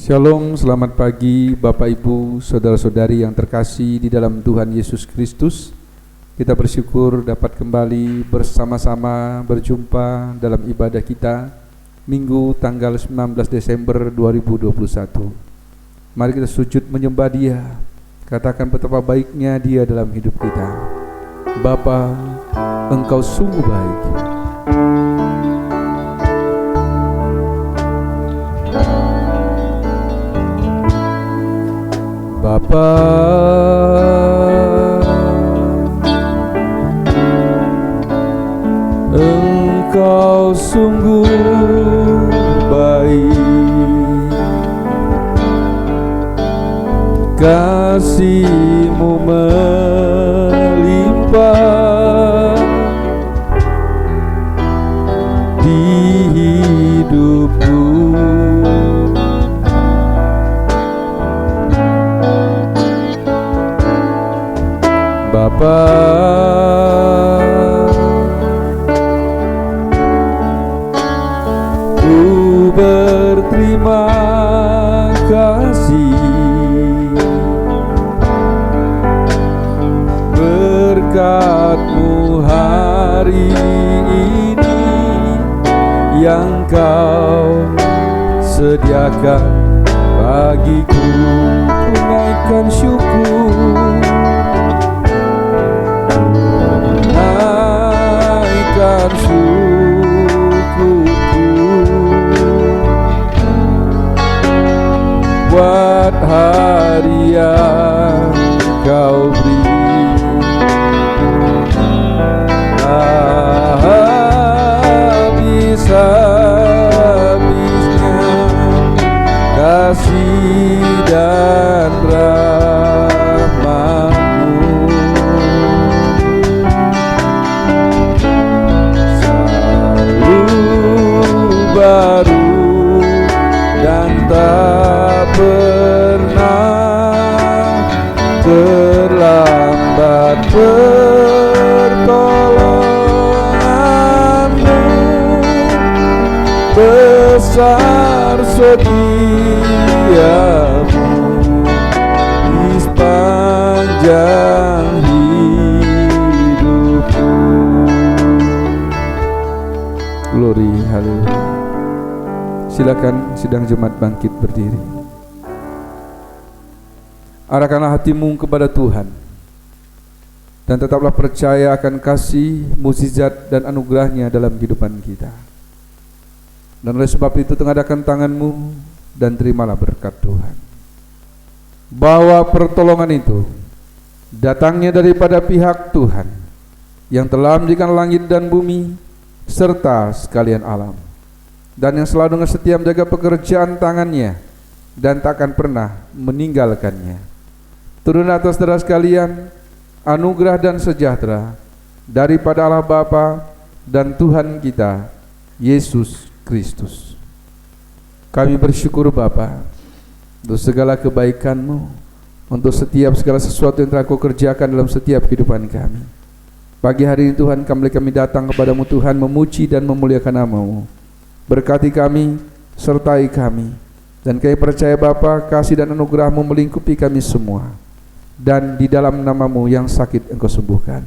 Shalom, selamat pagi Bapak Ibu, Saudara-saudari yang terkasih di dalam Tuhan Yesus Kristus. Kita bersyukur dapat kembali bersama-sama berjumpa dalam ibadah kita Minggu tanggal 19 Desember 2021. Mari kita sujud menyembah Dia. Katakan betapa baiknya Dia dalam hidup kita. Bapa, Engkau sungguh baik. Bapa, Engkau sungguh baik, kasih-Mu melimpah di hidupku. Bapa, ku berterima kasih berkat-Mu hari ini yang Kau sediakan bagiku. Ku naikkan syukur, naikkan syukurku buat hari yang Kau beri. Habis-habisnya kasih dan rahmat-Mu, baru dan tak pernah terlambat. Pertolongan-Mu besar, setia-Mu di sepanjang hidupku. Glory, haleluya. Silakan sidang jemaat bangkit berdiri. Arahkanlah hatimu kepada Tuhan dan tetaplah percaya akan kasih, mukjizat dan anugerah-Nya dalam kehidupan kita. Dan oleh sebab itu tengadakan tanganmu dan terimalah berkat Tuhan. Bahwa pertolongan itu datangnya daripada pihak Tuhan yang telah menjadikan langit dan bumi serta sekalian alam, dan yang selalu dengan setia menjaga pekerjaan tangannya dan takkan pernah meninggalkannya. Turun atas saudara sekalian anugerah dan sejahtera daripada Allah Bapa dan Tuhan kita Yesus Kristus. Kami bersyukur Bapa untuk segala kebaikan-Mu, untuk setiap segala sesuatu yang telah Kau kerjakan dalam setiap kehidupan kami. Pagi hari ini Tuhan, kami datang kepada-Mu Tuhan, memuji dan memuliakan nama-Mu. Berkati kami, sertai kami, dan kami percaya Bapa, kasih dan anugerah-Mu melingkupi kami semua. Dan di dalam nama-Mu yang sakit Engkau sembuhkan,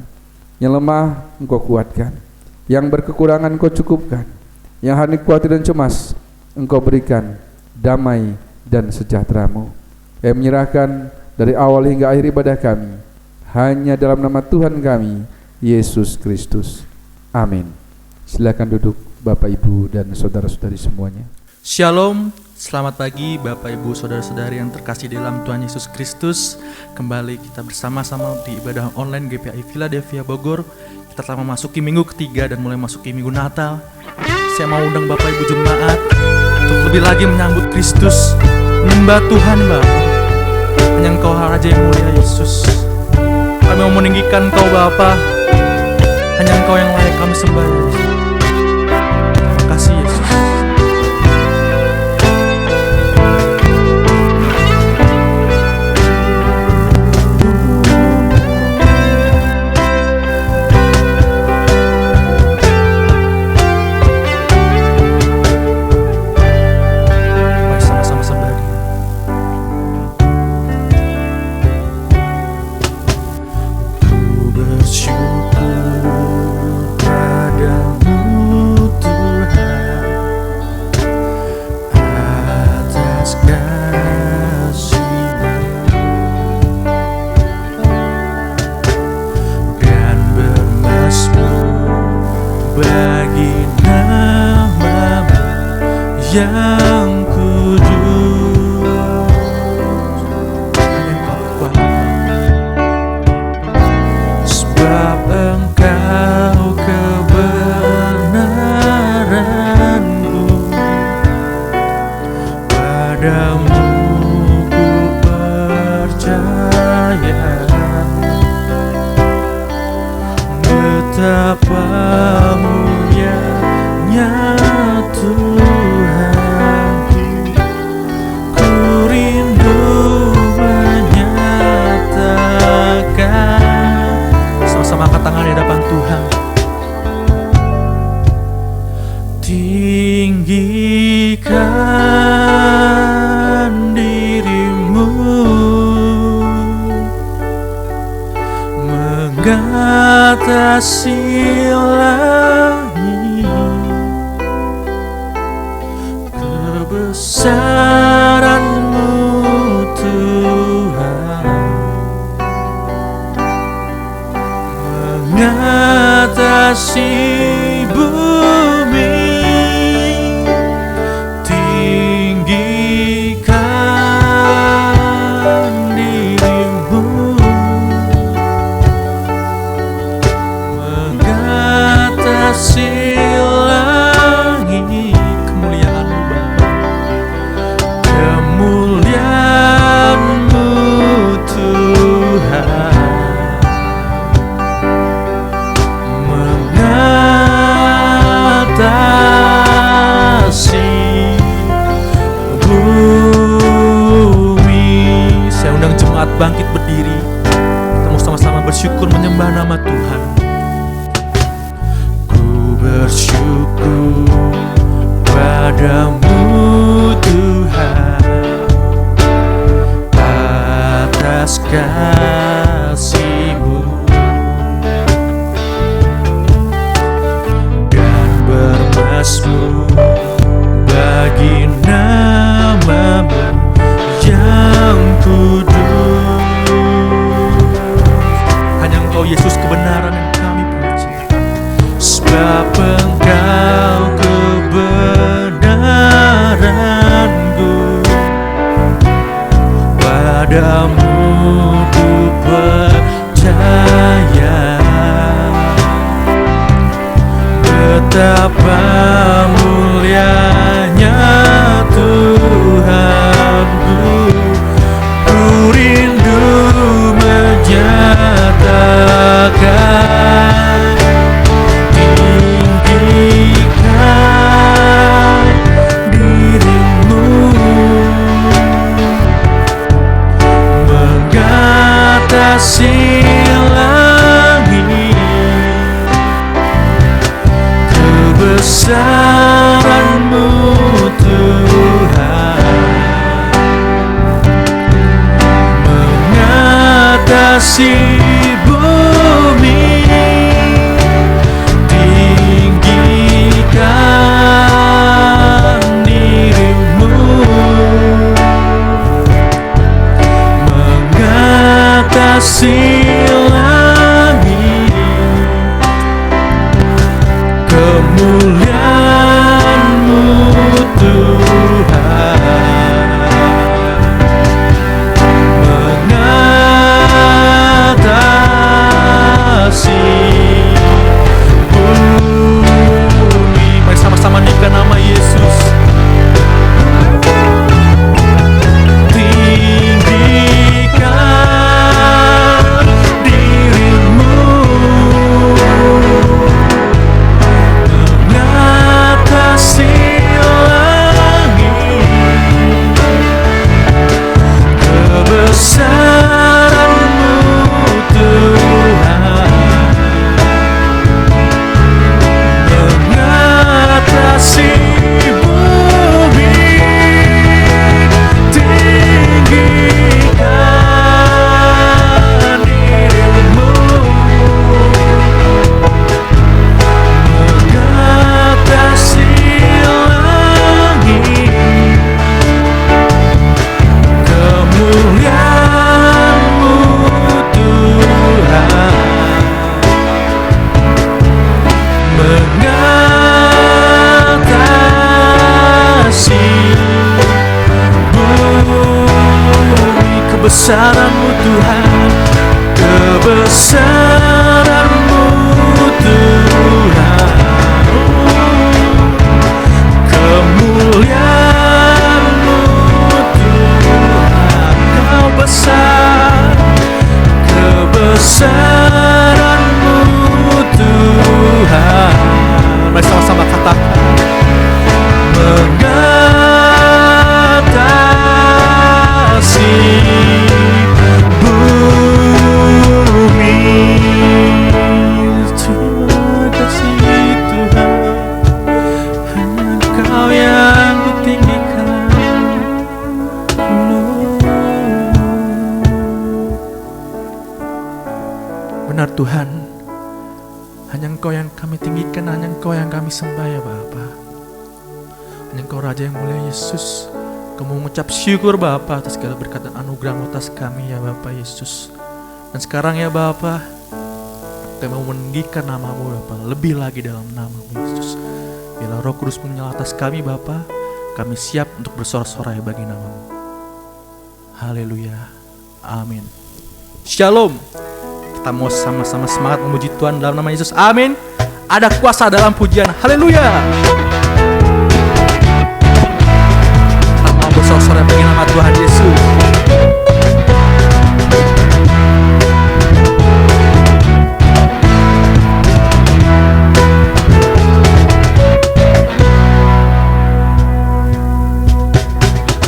yang lemah Engkau kuatkan, yang berkekurangan Engkau cukupkan, yang hari khawatir dan cemas Engkau berikan damai dan sejahtera-Mu. Kami menyerahkan dari awal hingga akhir ibadah kami hanya dalam nama Tuhan kami Yesus Kristus. Amin. Silakan duduk Bapak Ibu dan saudara-saudari semuanya. Shalom, selamat pagi Bapak Ibu saudara-saudari yang terkasih di dalam Tuhan Yesus Kristus. Kembali kita bersama-sama di ibadah online GPI Philadelphia Bogor. Kita telah memasuki minggu ketiga dan mulai memasuki minggu Natal. Saya mau undang Bapak Ibu jemaat untuk lebih lagi menyambut Kristus, menyembah Tuhan Bapa. Hanya Engkau Raja yang mulia Yesus. Kami mau meninggikan Engkau Bapa. Hanya Engkau yang layak kami sembah. Terima kasih Yesus. Mari sama-sama sembah Dia. Betapa mulianya Tuhanku, ku rindu menyatakan. Sama-sama angkat tangan di hadapan Tuhan. Tinggikan dirimu, mengatasi langit, kebesaran-Mu Tuhan, mengatasi bumi. Tinggikan dirimu, mengatasi langit. Kemuliaan-Mu Bapa, kemuliaan-Mu Tuhan, mengatasi bumi. Saya undang jemaat bangkit berdiri. Kita mau sama-sama bersyukur menyembah nama Tuhan. Bersyukur padamu Tuhan atas kasih-Mu, dan bermazmur bagi nama-Mu yang kudus. Hanya Engkau Yesus kebenaran yang kami puji. Sebab Engkau kebenaran-Ku, padamu ku percaya. Betapa mulianya Tuhanku, ku rindu menyatakan. Tinggikan dirimu, mengatasi langit, kebesaran-Mu Tuhan, mengatasi bumi. Tinggikan dirimu, mengatasi langit, kemuliaan-Mu Tuhan, mengatasi kebesaran-Mu Tuhan, kebesaran-Mu Tuhan, kemuliaan-Mu Tuhan, Kau besar, kebesaran-Mu Tuhan. Mari sama-sama katakan, mengatasi bumi. Terima kasih Tuhan, hanya Engkau yang kutinggikan. Benar Tuhan, hanya Engkau yang kami tinggikan, hanya Engkau yang kami sembah ya Bapa. Hanya Engkau Raja yang mulia Yesus. Kami mengucap syukur Bapa atas segala berkat dan anugerah atas kami ya Bapa Yesus. Dan sekarang ya Bapa, kami mau meninggikan nama-Mu Bapa, lebih lagi dalam nama-Mu Yesus. Bila Roh Kudus menyala atas kami Bapa, kami siap untuk bersorak-sorai bagi nama-Mu. Haleluya, amin. Shalom. Kita mau sama-sama semangat memuji Tuhan dalam nama Yesus, amin. Ada kuasa dalam pujian, haleluya. Kita mau bersorak-sorai bagi nama Tuhan Yesus.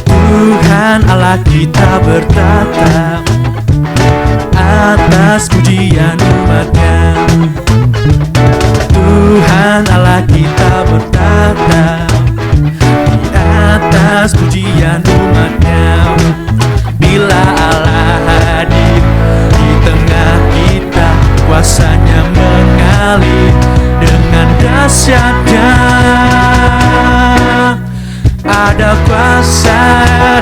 Tuhan Allah kita bertatap atas pujian umat-Nya. Tuhan Allah kita bertatap di atas pujian umat-Nya. Bila Allah hadir di tengah kita, kuasanya mengalir dengan dahsyatnya. Ada kuasa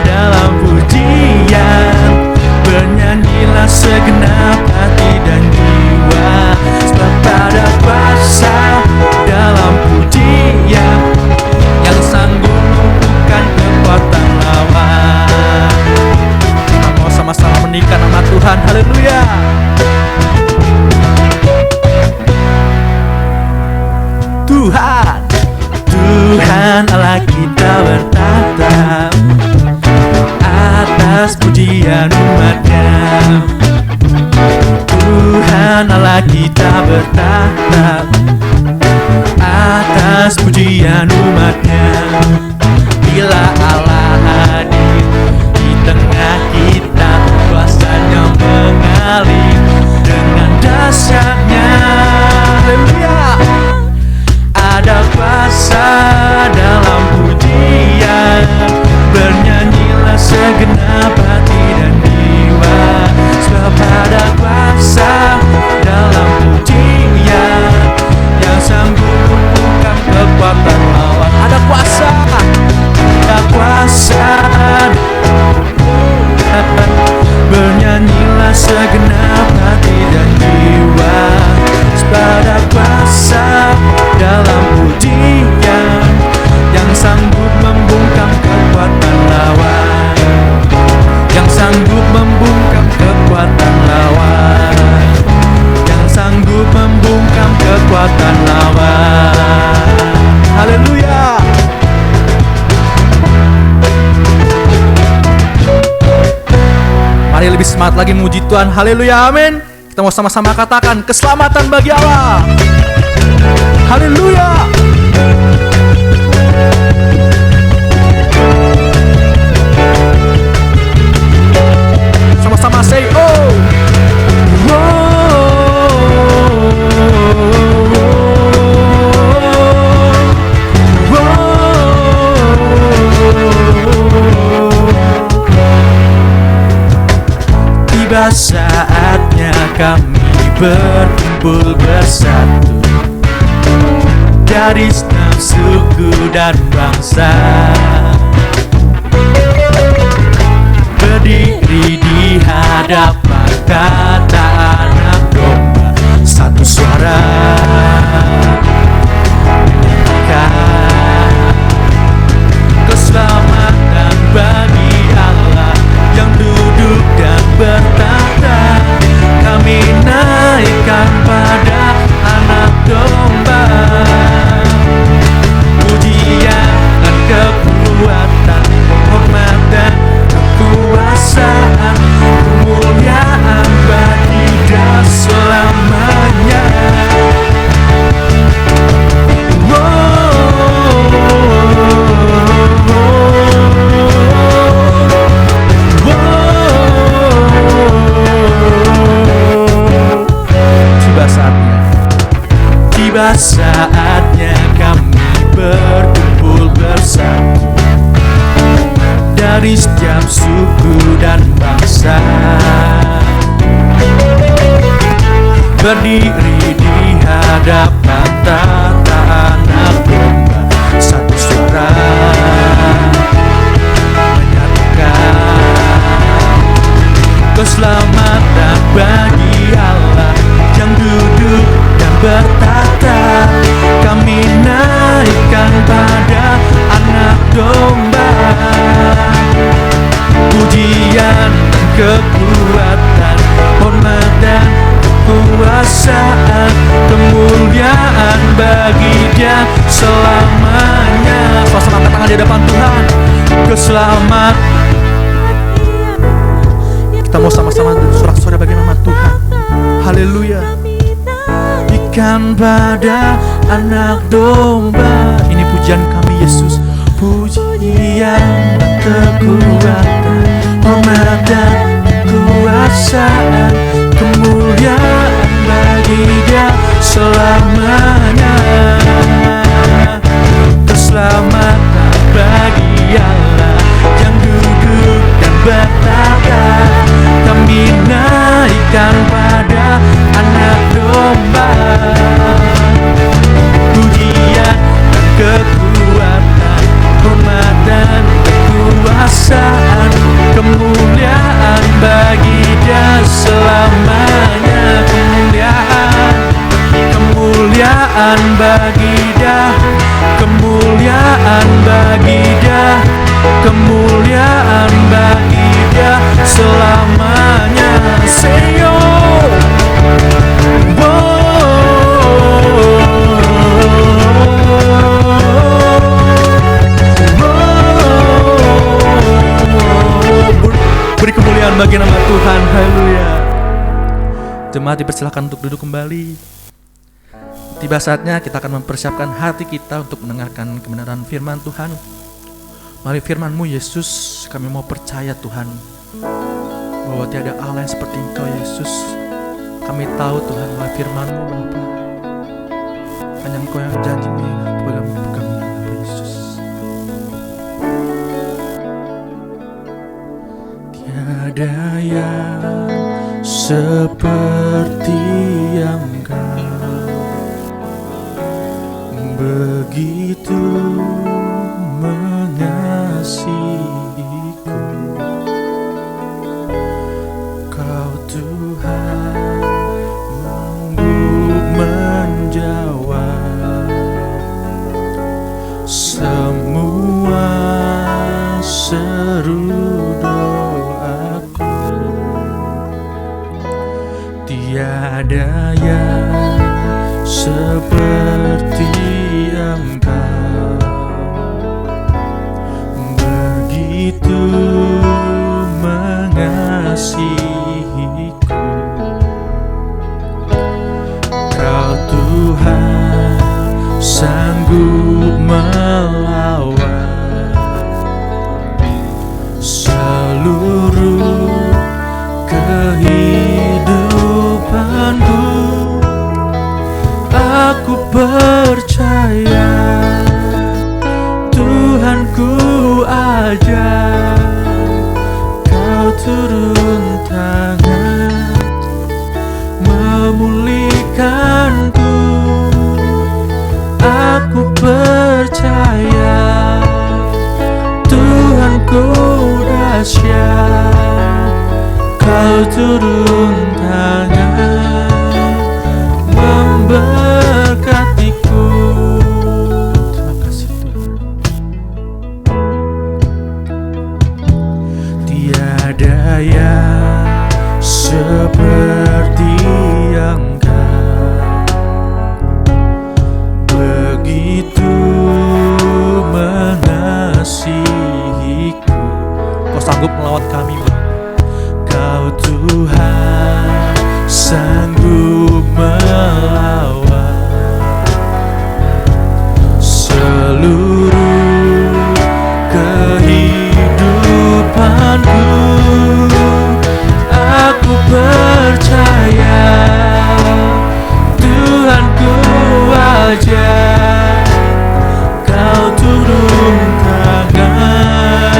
dalam pujian, bernyanyilah segenap hati dan jiwa. Sebab ada kuasa dalam pujian yang sanggup melumpuhkan kekuatan lawan. Kita mau sama-sama menikah nama Tuhan, haleluya. Tuhan Allah kita bertatap atas pujian umat-Nya. Tuhan Allah kita bertatap atas pujian umat-Nya. Bila Allah hadir di tengah kita, kuasanya mengalir dengan dahsyatnya. Haleluya. Ada kuasa dalam pujian, bernyanyilah segenap hati dan jiwa. Sebab ada kuasa dalam pujian yang sanggup membungkam kekuatan lawan. Ada kuasa bernyanyilah segenap hati dan jiwa. Sebab ada kuasa dalam pujian yang sanggup membungkam kekuatan lawan, yang sanggup membungkam kekuatan lawan, yang sanggup membungkam kekuatan lawan. Haleluya. Mari lebih semangat lagi memuji Tuhan, haleluya, amin. Kita mau sama-sama katakan keselamatan bagi Allah. Haleluya. Sama-sama say oh. Tiba saatnya kami berkumpul bersatu dari enam suku dan bangsa, berdiri di hadapan kata anak domba, satu suara menyanyikan keselamatan bagi Allah yang duduk dan dari setiap suku dan bangsa, berdiri di hadapan tata anak domba, satu suara menyatakan keselamatan bagi Allah yang duduk dan bertata. Kami naikkan pada anak domba, pujian dan kekuatan, hormat dan kekuasaan, kemuliaan bagi Dia selamanya. Suasana angkat tangan di hadapan Tuhan. Keselamat. Kita mau sama-sama sorak-sorai bagi nama Tuhan. Haleluya. Ikan pada anak domba. Ini pujian kami Yesus. Pujian, kekuatan, hormat dan kekuasaan, kemuliaan bagi Dia selamanya. Keselamatan bagi Allah yang duduk dan bertata. Kami naikkan pada anak domba, pujian dan kekuatan, hormat dan kekuasaan, kemuliaan bagi Dia selamanya. Kemuliaan bagi Dia, kemuliaan bagi Dia, kemuliaan bagi Dia selamanya. Seyo. Beri kemuliaan bagi nama Tuhan. Haleluya. Jemaat dipersilakan untuk duduk kembali. Tiba saatnya kita akan mempersiapkan hati kita untuk mendengarkan kebenaran firman Tuhan. Melalui firman-Mu Yesus, kami mau percaya Tuhan bahwa tiada Allah yang seperti Engkau Yesus. Kami tahu Tuhan melalui firman-Mu Bapa, hanya Engkau yang janji mengingat pegang Yesus. Tiada yang seperti Engkau, begitu mengasihiku. Kau Tuhan mampu menjawab semua seru doaku. Tiada yang seperti Engkau, begitu mengasihiku. Kau Tuhan sanggup melawan seluruh kehidupanku. Aku percaya Tuhanku ajar. Kau turun tangan memulihkanku. Aku percaya Tuhanku dahsyat. Kau turun tangan memberkatiku. Terima kasih Tuhan. Tiada yang seperti Engkau, begitu mengasihiku. Kau sanggup melawat kami, Kau Tuhan sanggup melawan seluruh kehidupanku. Aku percaya Tuhanku ajar. Kau turun tangan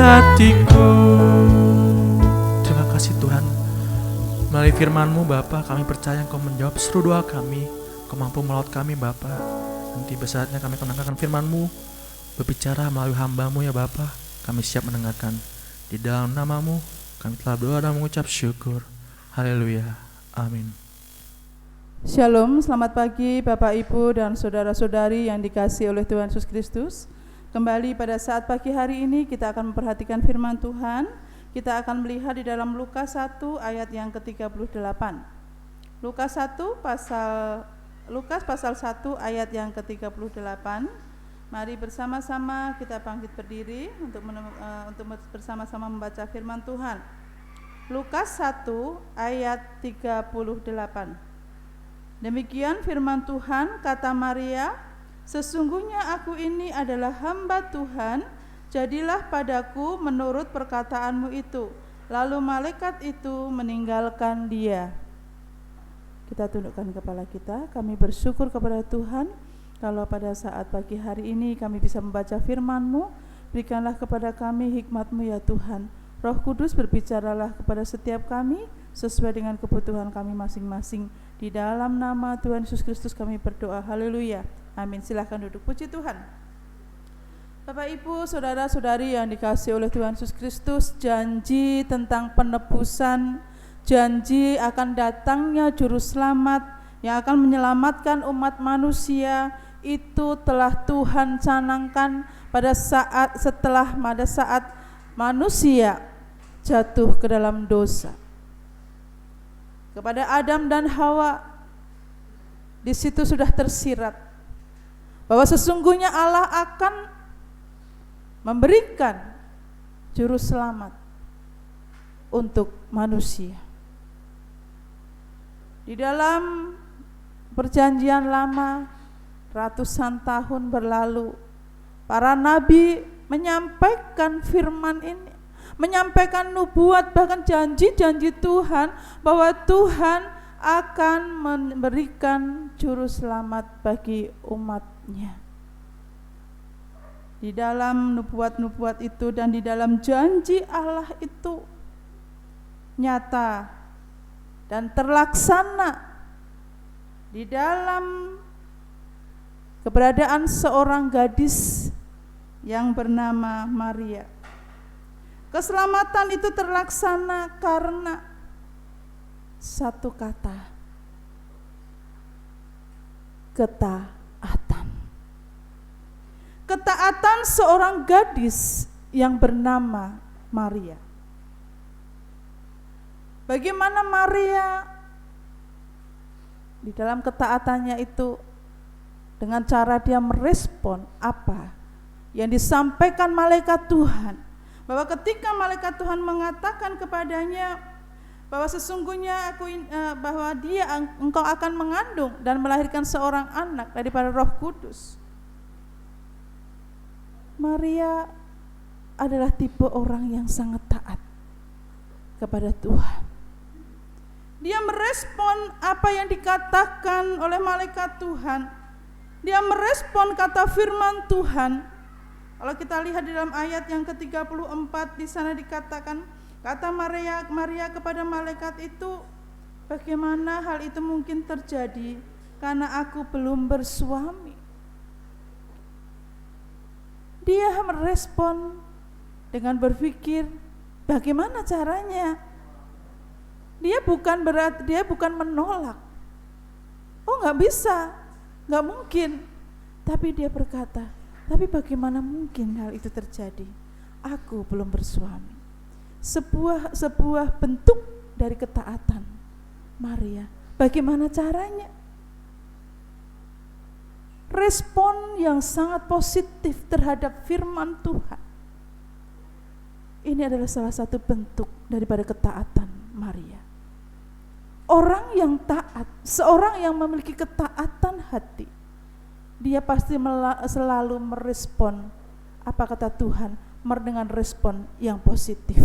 hatiku. Terima kasih Tuhan, melalui firman-Mu Bapa, kami percaya Engkau menjawab seluruh doa kami. Engkau mampu melawat kami Bapa. Nanti saatnya kami akan mendengarkan firman-Mu berbicara melalui hamba-Mu ya Bapa. Kami siap mendengarkan. Di dalam nama-Mu kami telah berdoa dan mengucap syukur. Haleluya. Amin. Shalom, selamat pagi Bapak Ibu dan saudara-saudari yang dikasihi oleh Tuhan Yesus Kristus. Kembali pada saat pagi hari ini kita akan memperhatikan firman Tuhan. Kita akan melihat di dalam Lukas 1 ayat yang ke-38. Lukas pasal 1 ayat yang ke-38. Mari bersama-sama kita bangkit berdiri untuk bersama-sama membaca firman Tuhan. Lukas 1 ayat 38. Demikian firman Tuhan, kata Maria, "Sesungguhnya aku ini adalah hamba Tuhan, jadilah padaku menurut perkataanmu itu." Lalu malaikat itu meninggalkan dia. Kita tundukkan kepala kita, kami bersyukur kepada Tuhan kalau pada saat pagi hari ini kami bisa membaca firman-Mu. Berikanlah kepada kami hikmat-Mu ya Tuhan. Roh Kudus berbicaralah kepada setiap kami sesuai dengan kebutuhan kami masing-masing. Di dalam nama Tuhan Yesus Kristus kami berdoa. Haleluya. Amin. Silahkan duduk. Puji Tuhan. Bapak Ibu, saudara-saudari yang dikasihi oleh Tuhan Yesus Kristus, janji tentang penebusan, janji akan datangnya juru selamat yang akan menyelamatkan umat manusia, itu telah Tuhan canangkan pada saat manusia jatuh ke dalam dosa. Kepada Adam dan Hawa, di situ sudah tersirat bahwa sesungguhnya Allah akan memberikan juru selamat untuk manusia. Di dalam perjanjian lama, ratusan tahun berlalu, para nabi menyampaikan firman ini, menyampaikan nubuat, bahkan janji-janji Tuhan bahwa Tuhan akan memberikan juru selamat bagi umatnya. Di dalam nubuat-nubuat itu dan di dalam janji Allah itu nyata dan terlaksana di dalam keberadaan seorang gadis yang bernama Maria. Keselamatan itu terlaksana karena satu kata, ketaatan. Ketaatan seorang gadis yang bernama Maria. Bagaimana Maria di dalam ketaatannya itu, dengan cara dia merespon apa yang disampaikan malaikat Tuhan, bahwa ketika malaikat Tuhan mengatakan kepadanya bahwa sesungguhnya bahwa engkau akan mengandung dan melahirkan seorang anak daripada Roh Kudus. Maria adalah tipe orang yang sangat taat kepada Tuhan. Dia merespon apa yang dikatakan oleh malaikat Tuhan. Dia merespon kata firman Tuhan. Kalau kita lihat di dalam ayat yang ke-34, di sana dikatakan, kata Maria kepada malaikat itu, "Bagaimana hal itu mungkin terjadi karena aku belum bersuami?" Dia merespon dengan berpikir, bagaimana caranya? Dia bukan menolak. Oh, nggak bisa, nggak mungkin. Tapi dia berkata, tapi bagaimana mungkin hal itu terjadi? Aku belum bersuami. Sebuah bentuk dari ketaatan Maria. Bagaimana caranya? Respon yang sangat positif terhadap firman Tuhan. Ini adalah salah satu bentuk daripada ketaatan Maria. Orang yang taat, seorang yang memiliki ketaatan hati, dia pasti selalu merespon apa kata Tuhan dengan respon yang positif.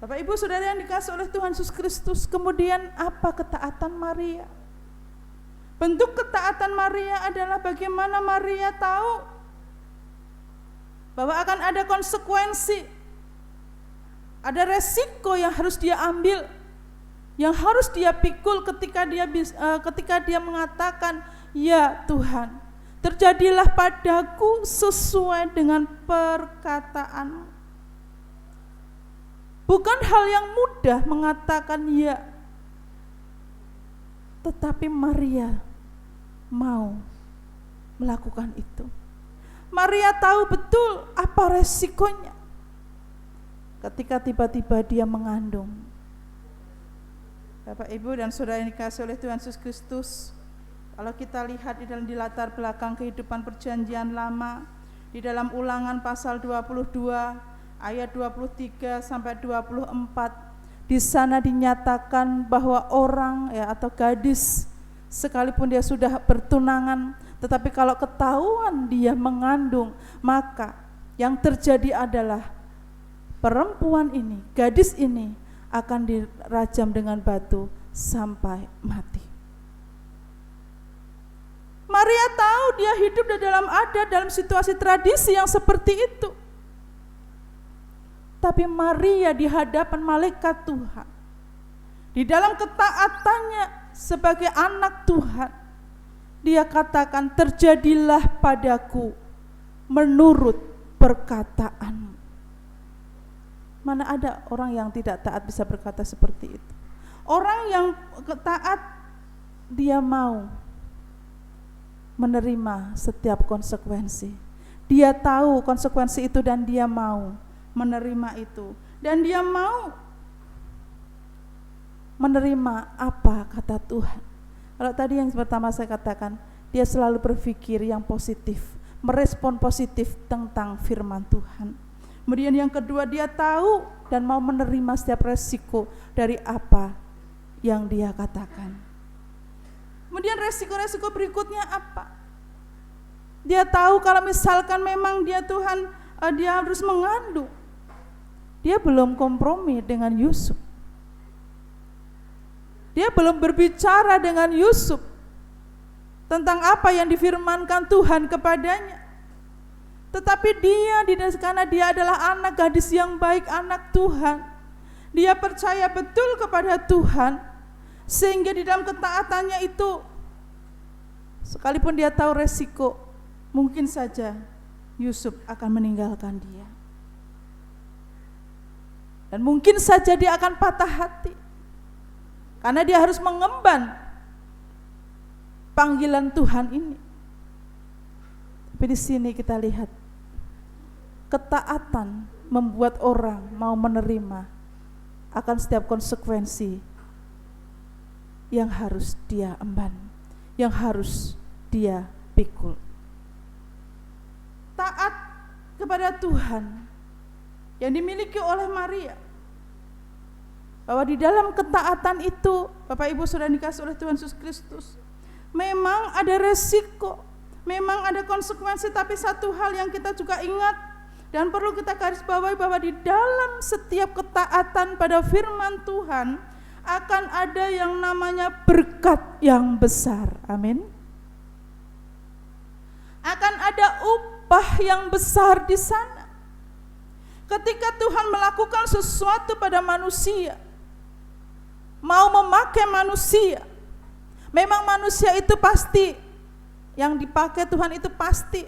Bapak Ibu Saudara yang dikasihi oleh Tuhan Yesus Kristus, kemudian apa ketaatan Maria? Bentuk ketaatan Maria adalah bagaimana Maria tahu bahwa akan ada konsekuensi, ada resiko yang harus dia ambil, yang harus dia pikul ketika dia mengatakan, ya Tuhan, terjadilah padaku sesuai dengan perkataan. Bukan hal yang mudah mengatakan ya, tetapi Maria mau melakukan itu. Maria tahu betul apa resikonya ketika tiba-tiba dia mengandung. Bapak, Ibu, dan saudara yang dikasihi oleh Tuhan Yesus Kristus, kalau kita lihat di latar belakang kehidupan perjanjian lama, di dalam Ulangan pasal 22 ayat 23 sampai 24, di sana dinyatakan bahwa orang atau gadis sekalipun dia sudah bertunangan, tetapi kalau ketahuan dia mengandung, maka yang terjadi adalah perempuan ini, gadis ini akan dirajam dengan batu sampai mati. Maria tahu dia hidup dalam situasi tradisi yang seperti itu. Tapi Maria di hadapan malaikat Tuhan, di dalam ketaatannya sebagai anak Tuhan, dia katakan, terjadilah padaku menurut perkataanmu. Mana ada orang yang tidak taat bisa berkata seperti itu? Orang yang taat, dia mau menerima setiap konsekuensi. Dia tahu konsekuensi itu dan dia mau menerima itu, dan dia mau menerima apa kata Tuhan. Kalau tadi yang pertama saya katakan, dia selalu berpikir yang positif, merespon positif tentang firman Tuhan. Kemudian yang kedua, dia tahu dan mau menerima setiap resiko dari apa yang dia katakan. Kemudian resiko-resiko berikutnya apa? Dia tahu kalau misalkan memang dia harus mengandung, dia belum kompromi dengan Yusuf. Dia belum berbicara dengan Yusuf tentang apa yang difirmankan Tuhan kepadanya. Tetapi karena dia adalah anak gadis yang baik, anak Tuhan, dia percaya betul kepada Tuhan, sehingga di dalam ketaatannya itu, sekalipun dia tahu resiko, mungkin saja Yusuf akan meninggalkan dia. Dan mungkin saja dia akan patah hati, karena dia harus mengemban panggilan Tuhan ini. Tapi di sini kita lihat, ketaatan membuat orang mau menerima akan setiap konsekuensi yang harus dia emban, yang harus dia pikul. Taat kepada Tuhan yang dimiliki oleh Maria, bahwa di dalam ketaatan itu, Bapak Ibu Saudara dikasih oleh Tuhan Yesus Kristus, memang ada resiko, memang ada konsekuensi, tapi satu hal yang kita juga ingat dan perlu kita garis bawahi, bahwa di dalam setiap ketaatan pada firman Tuhan akan ada yang namanya berkat yang besar. Amin. Akan ada upah yang besar di sana. Ketika Tuhan melakukan sesuatu pada manusia, mau memakai manusia, memang manusia itu pasti, yang dipakai Tuhan itu pasti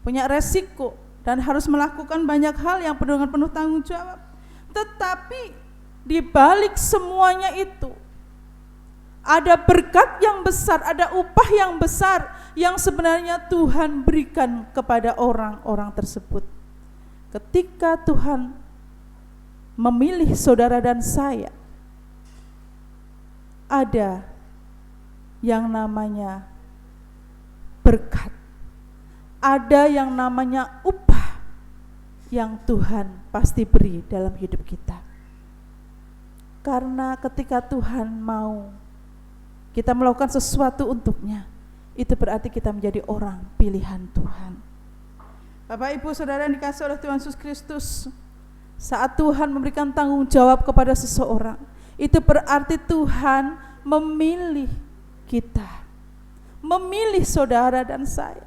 punya resiko dan harus melakukan banyak hal yang dengan penuh tanggung jawab. Tetapi di balik semuanya itu ada berkat yang besar, ada upah yang besar yang sebenarnya Tuhan berikan kepada orang-orang tersebut. Ketika Tuhan memilih saudara dan saya, ada yang namanya berkat, ada yang namanya upah yang Tuhan pasti beri dalam hidup kita. Karena ketika Tuhan mau kita melakukan sesuatu untuknya, itu berarti kita menjadi orang pilihan Tuhan. Bapak Ibu Saudara yang dikasihi oleh Tuhan Yesus Kristus, saat Tuhan memberikan tanggung jawab kepada seseorang, itu berarti Tuhan memilih kita, memilih saudara dan saya.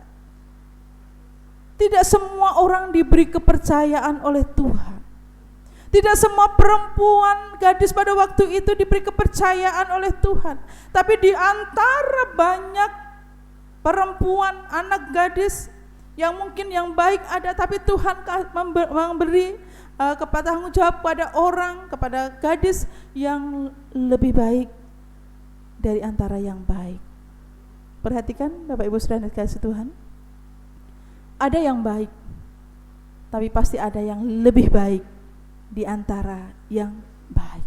Tidak semua orang diberi kepercayaan oleh Tuhan. Tidak semua perempuan, gadis pada waktu itu diberi kepercayaan oleh Tuhan. Tapi di antara banyak perempuan, anak gadis yang mungkin yang baik ada, tapi Tuhan memberi kepada tanggung jawab pada orang, kepada gadis yang lebih baik dari antara yang baik. Perhatikan Bapak Ibu Saudara kasih Tuhan, ada yang baik, tapi pasti ada yang lebih baik di antara yang baik.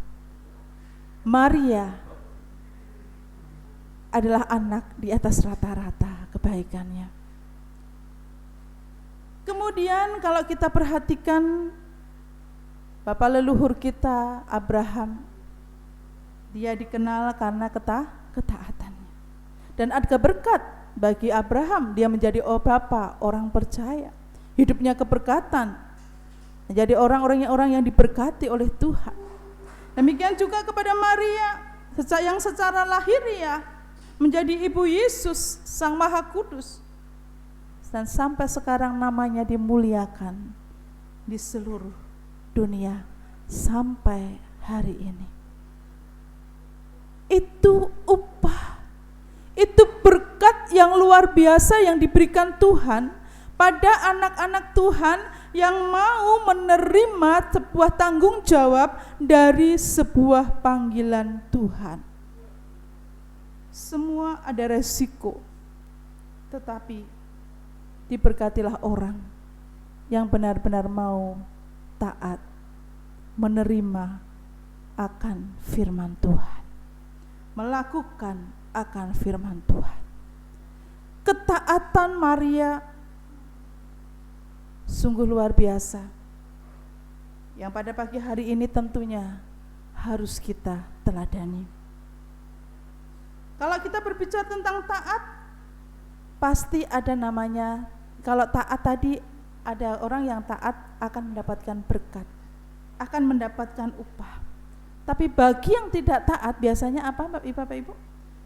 Maria adalah anak di atas rata-rata kebaikannya. Kemudian kalau kita perhatikan Bapak leluhur kita Abraham, dia dikenal karena ketaatannya. Dan ada berkat bagi Abraham, dia menjadi bapa orang percaya. Hidupnya keberkatan, menjadi orang yang diberkati oleh Tuhan. Demikian juga kepada Maria yang secara lahiriah menjadi ibu Yesus Sang Maha Kudus. Dan sampai sekarang namanya dimuliakan di seluruh dunia sampai hari ini. Itu upah, itu berkat yang luar biasa yang diberikan Tuhan pada anak-anak Tuhan yang mau menerima sebuah tanggung jawab dari sebuah panggilan Tuhan. Semua ada resiko, tetapi diberkatilah orang yang benar-benar mau taat, menerima akan firman Tuhan, melakukan akan firman Tuhan. Ketaatan Maria sungguh luar biasa, yang pada pagi hari ini tentunya harus kita teladani. Kalau kita berbicara tentang taat, pasti ada namanya. Kalau taat tadi, ada orang yang taat akan mendapatkan berkat, akan mendapatkan upah. Tapi bagi yang tidak taat biasanya apa Bapak Ibu?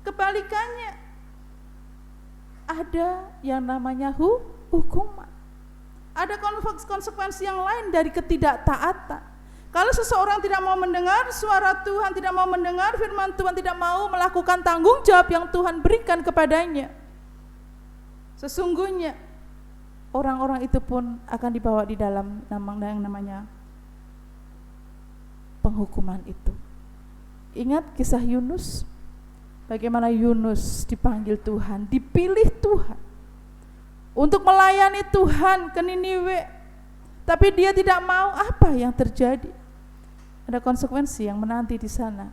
Kebalikannya, ada yang namanya hukuman. Ada konsekuensi yang lain dari ketidaktaatan. Kalau seseorang tidak mau mendengar suara Tuhan, tidak mau mendengar firman Tuhan, tidak mau melakukan tanggung jawab yang Tuhan berikan kepadanya, sesungguhnya orang-orang itu pun akan dibawa di dalam yang namanya penghukuman itu. Ingat kisah Yunus, bagaimana Yunus dipanggil Tuhan, dipilih Tuhan untuk melayani Tuhan ke Niniwe, tapi dia tidak mau. Apa yang terjadi? Ada konsekuensi yang menanti di sana.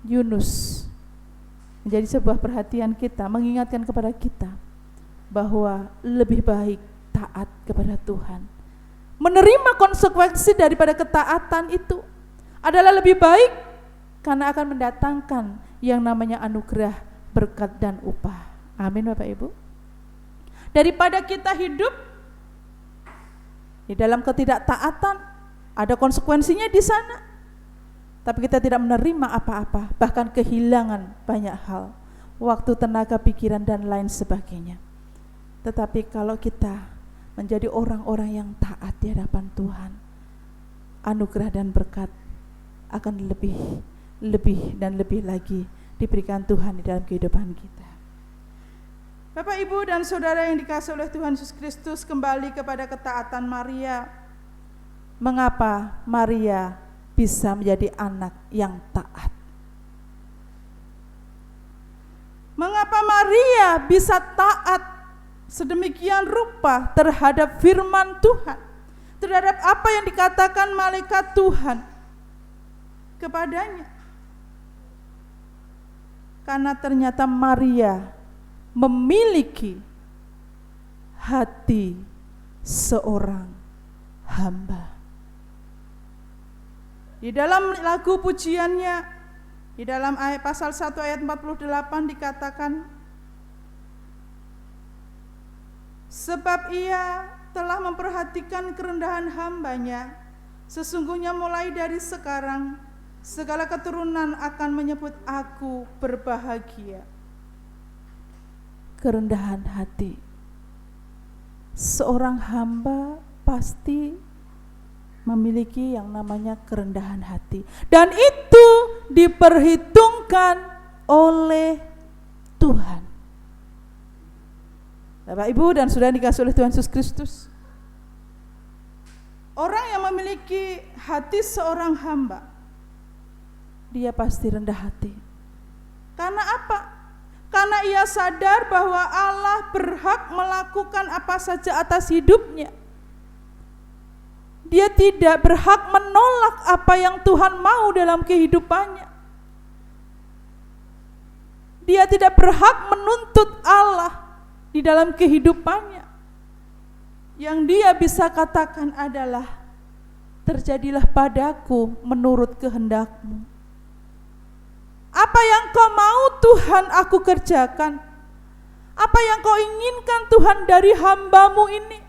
Yunus menjadi sebuah perhatian kita, mengingatkan kepada kita bahwa lebih baik taat kepada Tuhan. Menerima konsekuensi daripada ketaatan itu adalah lebih baik, karena akan mendatangkan yang namanya anugerah, berkat dan upah. Amin Bapak Ibu. Daripada kita hidup di dalam ketidaktaatan, ada konsekuensinya di sana, tapi kita tidak menerima apa-apa, bahkan kehilangan banyak hal, waktu, tenaga, pikiran dan lain sebagainya. Tetapi kalau kita menjadi orang-orang yang taat di hadapan Tuhan, anugerah dan berkat akan lebih dan lebih lagi diberikan Tuhan di dalam kehidupan kita. Bapak, Ibu, dan Saudara yang dikasihi oleh Tuhan Yesus Kristus, kembali kepada ketaatan Maria. Mengapa Maria bisa menjadi anak yang taat? Mengapa Maria bisa taat sedemikian rupa terhadap firman Tuhan, terhadap apa yang dikatakan malaikat Tuhan kepadanya? Karena ternyata Maria memiliki hati seorang hamba. Di dalam lagu pujiannya, di dalam ayat pasal 1 ayat 48 dikatakan, sebab ia telah memperhatikan kerendahan hambanya, sesungguhnya mulai dari sekarang segala keturunan akan menyebut aku berbahagia. Kerendahan hati seorang hamba pasti memiliki yang namanya kerendahan hati, dan itu diperhitungkan oleh Tuhan. Bapak, Ibu, dan Saudara dikasih oleh Tuhan Yesus Kristus, orang yang memiliki hati seorang hamba, dia pasti rendah hati. Karena apa? Karena ia sadar bahwa Allah berhak melakukan apa saja atas hidupnya. Dia tidak berhak menolak apa yang Tuhan mau dalam kehidupannya. Dia tidak berhak menuntut Allah di dalam kehidupannya. Yang dia bisa katakan adalah, terjadilah padaku menurut kehendak-Mu. Apa yang Kau mau Tuhan aku kerjakan. Apa yang Kau inginkan Tuhan dari hamba-Mu ini.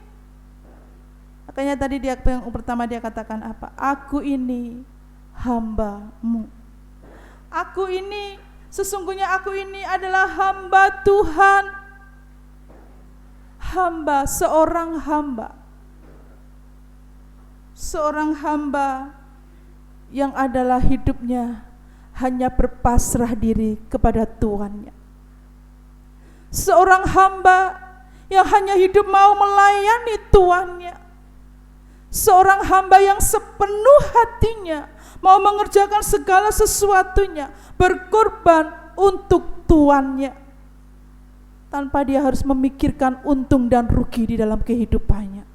Makanya tadi yang pertama dia katakan apa? Aku ini hamba-Mu. Sesungguhnya aku ini adalah hamba Tuhan. Hamba, seorang hamba. Seorang hamba yang adalah hidupnya hanya berpasrah diri kepada Tuannya. Seorang hamba yang hanya hidup mau melayani Tuannya. Seorang hamba yang sepenuh hatinya mau mengerjakan segala sesuatunya, berkorban untuk Tuannya, tanpa dia harus memikirkan untung dan rugi di dalam kehidupannya,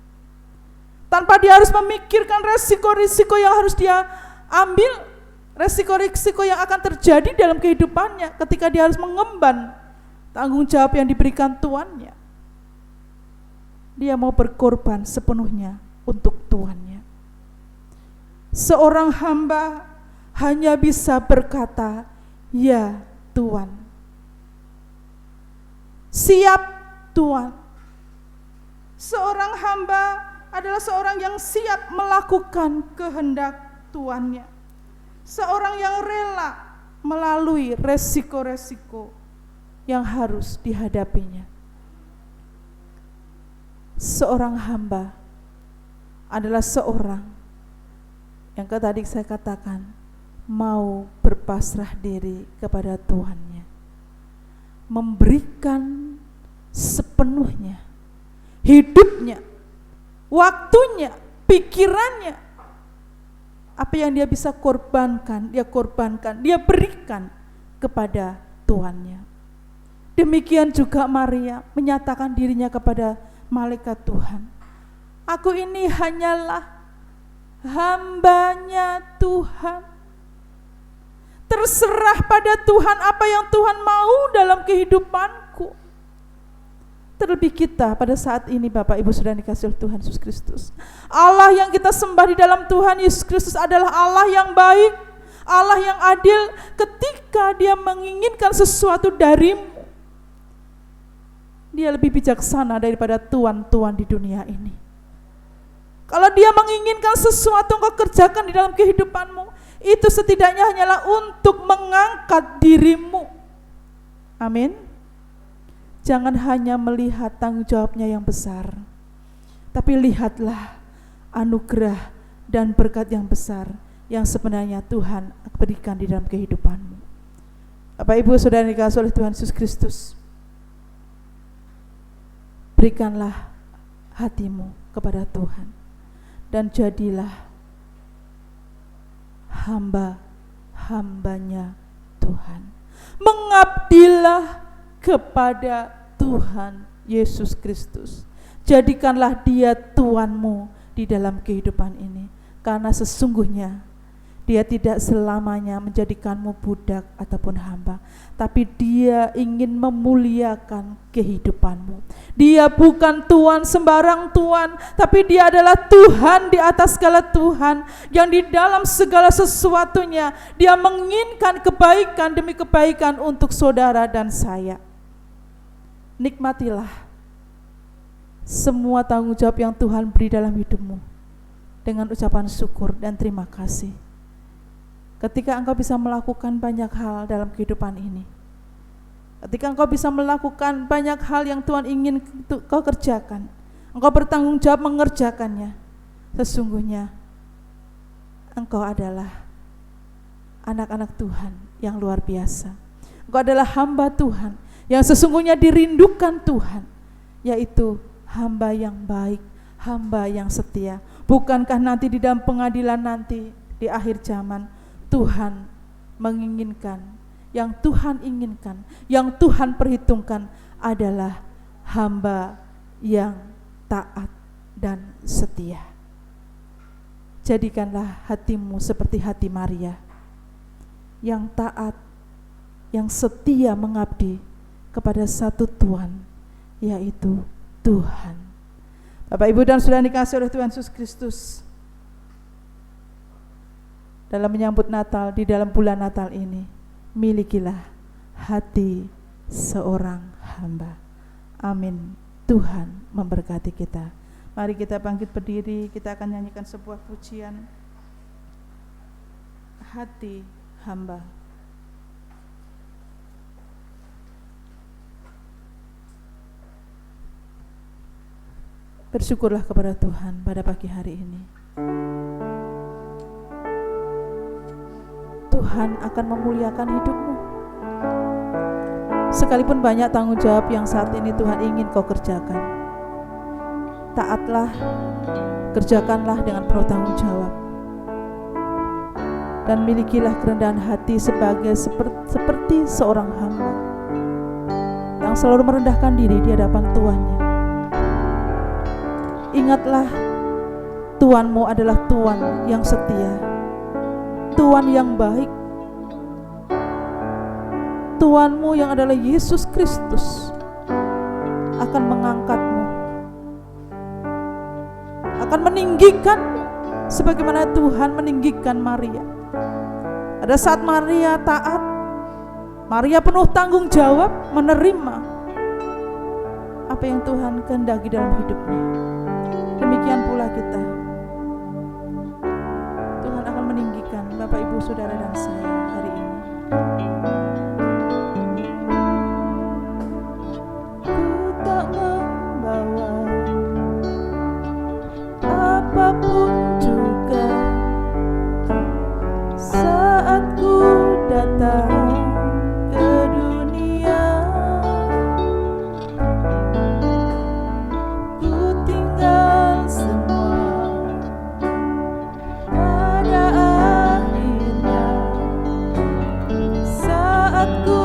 tanpa dia harus memikirkan resiko-resiko yang harus dia ambil, resiko-resiko yang akan terjadi dalam kehidupannya ketika dia harus mengemban tanggung jawab yang diberikan Tuannya. Dia mau berkorban sepenuhnya untuk Tuannya. Seorang hamba hanya bisa berkata, ya Tuhan. Siap Tuhan. Seorang hamba adalah seorang yang siap melakukan kehendak Tuannya. Seorang yang rela melalui resiko-resiko yang harus dihadapinya. Seorang hamba adalah seorang yang tadi saya katakan mau berpasrah diri kepada Tuhannya, memberikan sepenuhnya hidupnya, waktunya, pikirannya. Apa yang dia bisa korbankan, dia berikan kepada Tuhannya. Demikian juga Maria menyatakan dirinya kepada malaikat Tuhan. Aku ini hanyalah hambanya Tuhan. Terserah pada Tuhan apa yang Tuhan mau dalam kehidupanku. Terlebih kita pada saat ini, Bapak Ibu Saudara dikasihi oleh Tuhan Yesus Kristus, Allah yang kita sembah di dalam Tuhan Yesus Kristus adalah Allah yang baik, Allah yang adil. Ketika Dia menginginkan sesuatu darimu, Dia lebih bijaksana daripada tuan-tuan di dunia ini. Kalau Dia menginginkan sesuatu engkau kerjakan di dalam kehidupanmu, itu setidaknya hanyalah untuk mengangkat dirimu. Amin. Jangan hanya melihat tanggung jawabnya yang besar, tapi lihatlah anugerah dan berkat yang besar yang sebenarnya Tuhan berikan di dalam kehidupanmu. Bapak Ibu Saudara dikasihi oleh Tuhan Yesus Kristus, berikanlah hatimu kepada Tuhan dan jadilah hamba-hambanya Tuhan. Mengabdilah kepada Tuhan Yesus Kristus. Jadikanlah Dia Tuanmu di dalam kehidupan ini, karena sesungguhnya Dia tidak selamanya menjadikanmu budak ataupun hamba, tapi Dia ingin memuliakan kehidupanmu. Dia bukan Tuhan sembarang Tuhan, tapi Dia adalah Tuhan di atas segala Tuhan, yang di dalam segala sesuatunya Dia menginginkan kebaikan demi kebaikan untuk saudara dan saya. Nikmatilah semua tanggung jawab yang Tuhan beri dalam hidupmu dengan ucapan syukur dan terima kasih. Ketika engkau bisa melakukan banyak hal dalam kehidupan ini, ketika engkau bisa melakukan banyak hal yang Tuhan ingin kau kerjakan, Engkau bertanggung jawab mengerjakannya. Sesungguhnya Engkau adalah anak-anak Tuhan yang luar biasa. Engkau adalah hamba Tuhan yang sesungguhnya dirindukan Tuhan, yaitu hamba yang baik, hamba yang setia. Bukankah nanti di dalam pengadilan nanti di akhir zaman Tuhan menginginkan, yang Tuhan inginkan, yang Tuhan perhitungkan adalah hamba yang taat dan setia. Jadikanlah hatimu seperti hati Maria, yang taat, yang setia mengabdi kepada satu Tuhan, yaitu Tuhan. Bapak, Ibu, dan saudara dikasihi oleh Tuhan Yesus Kristus, dalam menyambut Natal, di dalam bulan Natal ini, milikilah hati seorang hamba. Amin. Tuhan memberkati kita. Mari kita bangkit berdiri, kita akan nyanyikan sebuah pujian, hati hamba. Bersyukurlah kepada Tuhan pada pagi hari ini. Tuhan akan memuliakan hidupmu. Sekalipun banyak tanggung jawab yang saat ini Tuhan ingin kau kerjakan, taatlah, kerjakanlah dengan penuh tanggung jawab. Dan milikilah kerendahan hati seperti seorang hamba yang selalu merendahkan diri di hadapan Tuannya. Ingatlah, Tuanmu adalah Tuan yang setia, Tuan yang baik, Tuanmu yang adalah Yesus Kristus akan mengangkatmu, akan meninggikan sebagaimana Tuhan meninggikan Maria. Pada saat Maria taat, Maria penuh tanggung jawab menerima apa yang Tuhan kehendaki dalam hidupnya. Demikian pula kita. Tuhan akan meninggikan Bapak, Ibu, Saudara, dan saya hari ini. Ku tak membawa apapun juga saat ku datang ke dunia. Ku tinggal semua pada akhirnya saat ku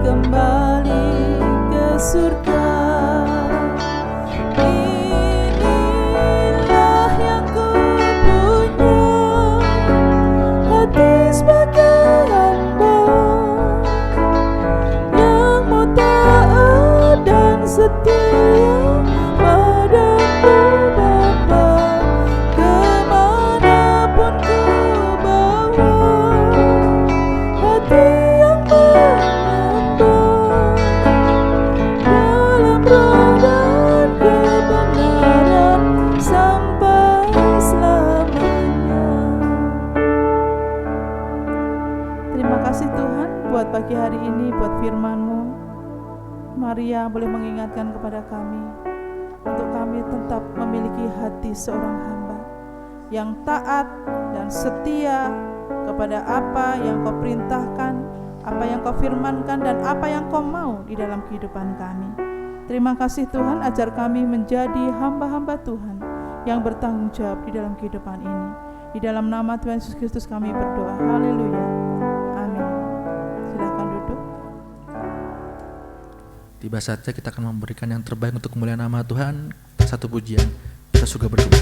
kembali ke surga. Inilah yang ku punya, hati sebagai hamba yang mau taat dan setia padamu Bapa, kemanapun ku bawa, hati yang menyembah dalam roh dan kebenaran sampai selamanya. Terima kasih Tuhan buat pagi hari ini, buat firman-Mu. Maria boleh mengingatkan kepada kami untuk kami tetap memiliki hati seorang hamba yang taat dan setia kepada apa yang Kau perintahkan, apa yang Kau firmankan, dan apa yang Kau mau di dalam kehidupan kami. Terima kasih Tuhan, ajar kami menjadi hamba-hamba Tuhan yang bertanggung jawab di dalam kehidupan ini. Di dalam nama Tuhan Yesus Kristus kami berdoa. Haleluya. Amin. Silakan duduk. Tiba saatnya kita akan memberikan yang terbaik untuk kemuliaan nama Tuhan. Satu pujian, kita juga berdoa.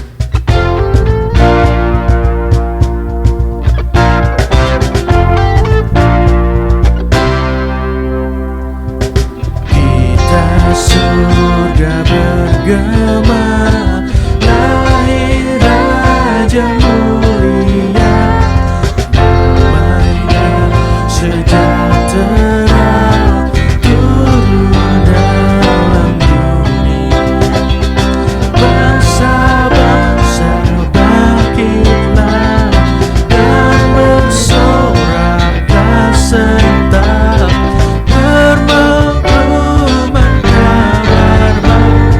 Kita surga bergema, lahir Raja mulia, damainya sejahtera turun dalam dunia. Bangsa-bangsa bangkitlah dan bersoraklah serentak, bermengkuman kabar baik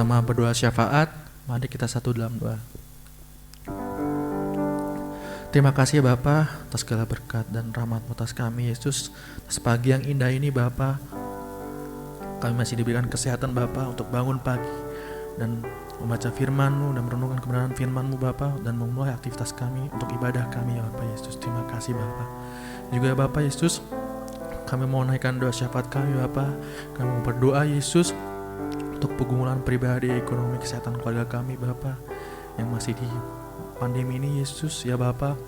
sama-sama berdoa syafaat. Mari kita satu dalam doa. Terima kasih ya Bapa atas segala berkat dan rahmat-Mu atas kami Yesus. Atas pagi yang indah ini Bapa, kami masih diberikan kesehatan Bapa untuk bangun pagi dan membaca firman-Mu dan merenungkan kebenaran firman-Mu Bapa, dan memulai aktivitas kami untuk ibadah kami ya Bapa Yesus. Terima kasih Bapa. Juga ya Bapa Yesus, kami mau naikkan doa syafaat kami Bapa. Kami mau berdoa Yesus untuk pergumulan pribadi, ekonomi, kesehatan keluarga kami Bapa yang masih di pandemi ini Yesus ya Bapa.